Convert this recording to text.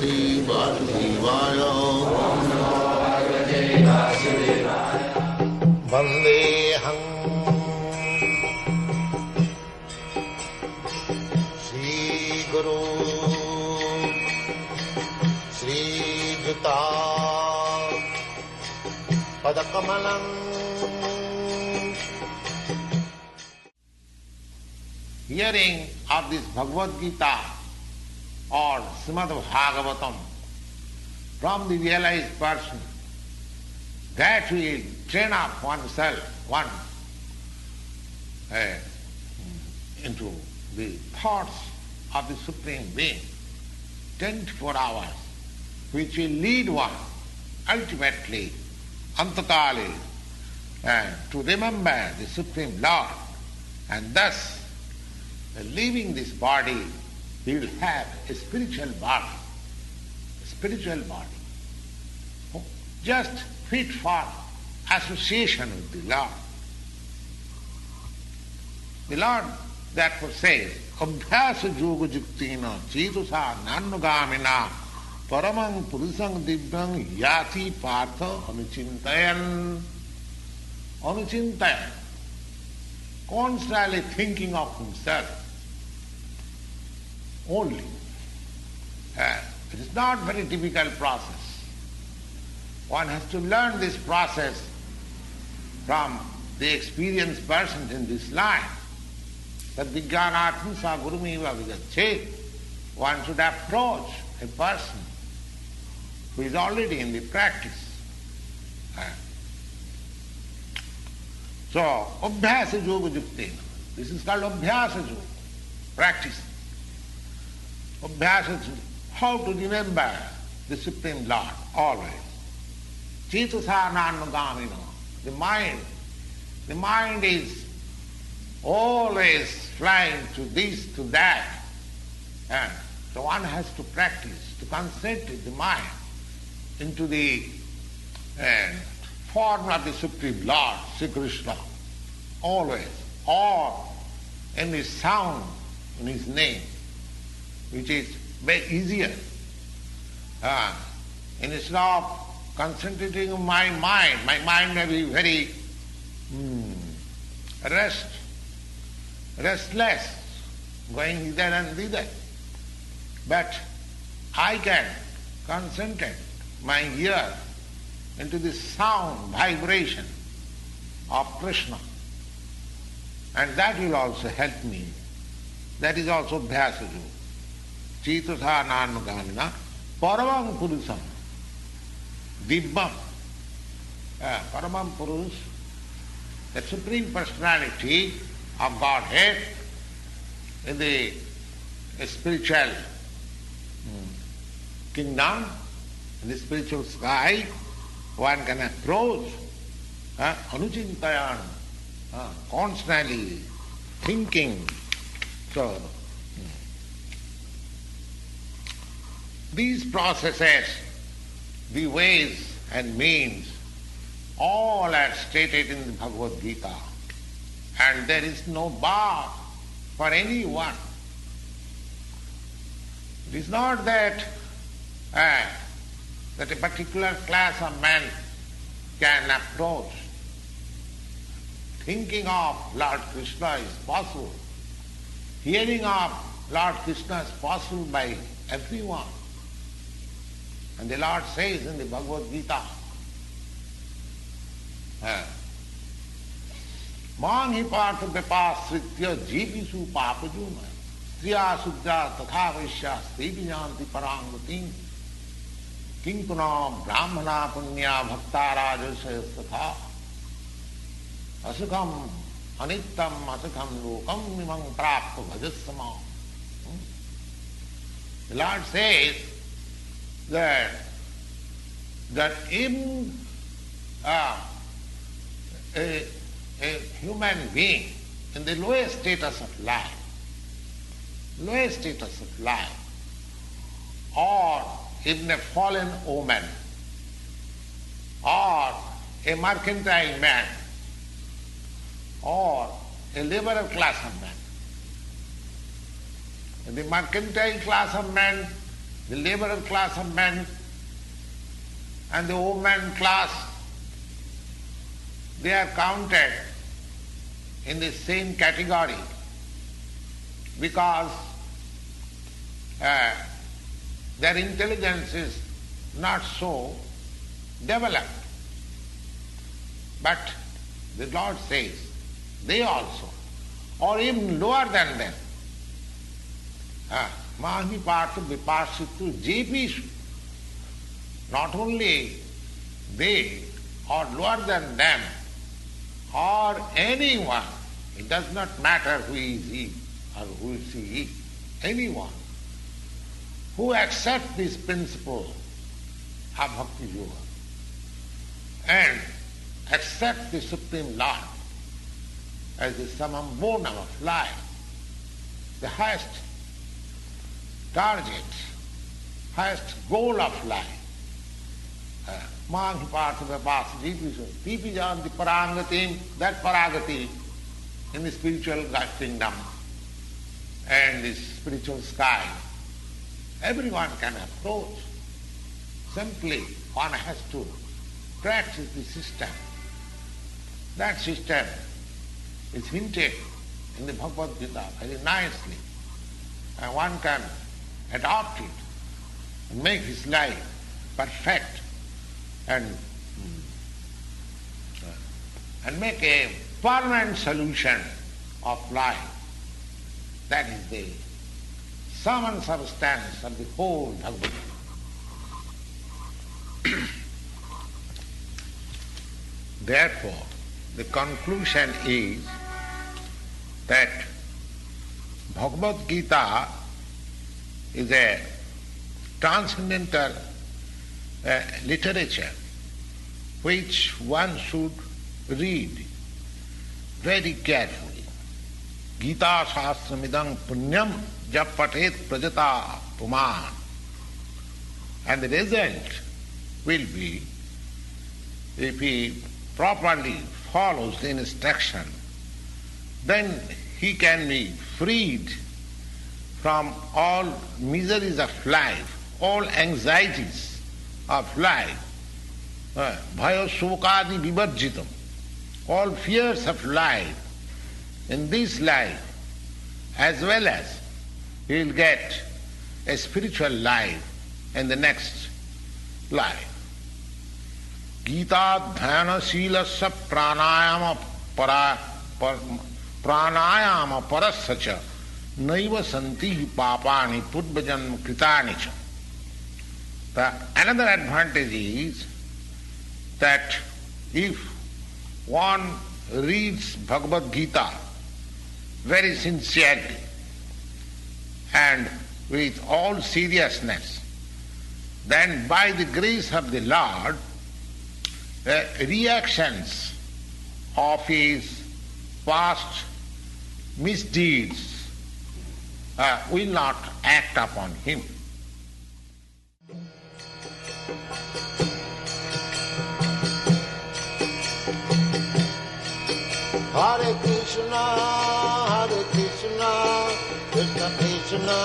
Parvati Vasudevaya. Vandeham Shri Guru Shri Juta Padakamalam. Hearing of this Bhagavad Gita or Srimad Bhagavatam from the realized person, that will train up oneself, into the thoughts of the Supreme Being, 24 hours, which will lead one ultimately, Antakali, to remember the Supreme Lord, and thus, leaving this body, he will have a spiritual body, just fit for association with the Lord. The Lord therefore says, Abhyasa yoga juktina chetusa nanugamina paramang purusang divyang yati partha anuchintayan. Anuchintayan. Constantly thinking of himself only. It is not a very difficult process. One has to learn this process from the experienced persons in this life. That vijnanatma sa gurumeva vigachet. One should approach a person who is already in the practice. So, abhyasa yoga juktena. This is called abhyasa yoga, practice. Abhyasa, how to remember the Supreme Lord always. Cetasa nanugamina. The mind is always flying to this, to that. And so one has to practice, to concentrate the mind into the form of the Supreme Lord, Sri Krishna, always, or in the sound in his name, which is very easier. Instead of concentrating on my mind may be very restless, going hither and thither. But I can concentrate my ear into the sound, vibration of Krishna. And that will also help me. That is also Abhyasa Yoga. Cetasa nanugamina paramam purusam dibbam. Paramam Purus, the Supreme Personality of Godhead in the spiritual kingdom, in the spiritual sky, one can approach anuchintayan, constantly thinking. So, these processes, the ways and means, all are stated in the Bhagavad Gita. And there is no bar for anyone. It is not that a particular class of men can approach. Thinking of Lord Krishna is possible. Hearing of Lord Krishna is possible by everyone. And the Lord says in the Bhagavad Gita, Mang hi partha vyapasritya jeevisu papajuna striya sudra tatha vaishya stevijanti parangvatim kinkunam brahmana punya bhakta rajasya tatha asukam anittam asukam lokam imam prapta bhajasama. The Lord says that in a human being in the lowest status of life, or even a fallen woman, or a mercantile man, or a liberal class of men. In the mercantile class of men, the laborer class of men and the woman class, they are counted in the same category because their intelligence is not so developed. But the Lord says, they also, or even lower than them, Mahi Partha Vipashitu Jepishu, not only they or lower than them or anyone, it does not matter who is he or who is he, anyone who accepts this principle of Bhakti Yoga and accepts the Supreme Lord as the summum bonum of life, the highest target, highest goal of life. Mahi Partha Vipashitu Jepishu Janti Paragatim, that Paragati in the spiritual kingdom and the spiritual sky, everyone can approach. Simply one has to practice the system. That system is hinted in the Bhagavad Gita very nicely, and one can adopt it and make his life perfect and make a permanent solution of life. That is the sum and substance of the whole Bhagavad Gita. Therefore, the conclusion is that Bhagavad Gita is a transcendental literature which one should read very carefully. Gita Shastramidam Punyam Jap Patet Prajata Puman. And the result will be, if he properly follows the instruction, then he can be freed from all miseries of life, all anxieties of life, bhaya shokadi vivarjitam, all fears of life in this life, as well as he will get a spiritual life in the next life. Gita dhyana silasya pranayama parasya naiva santi papani purvajanma kritani cha. Another advantage is that if one reads Bhagavad Gita very sincerely and with all seriousness, then by the grace of the Lord, reactions of his past misdeeds will not act upon him. Hare Krishna, Krishna Krishna,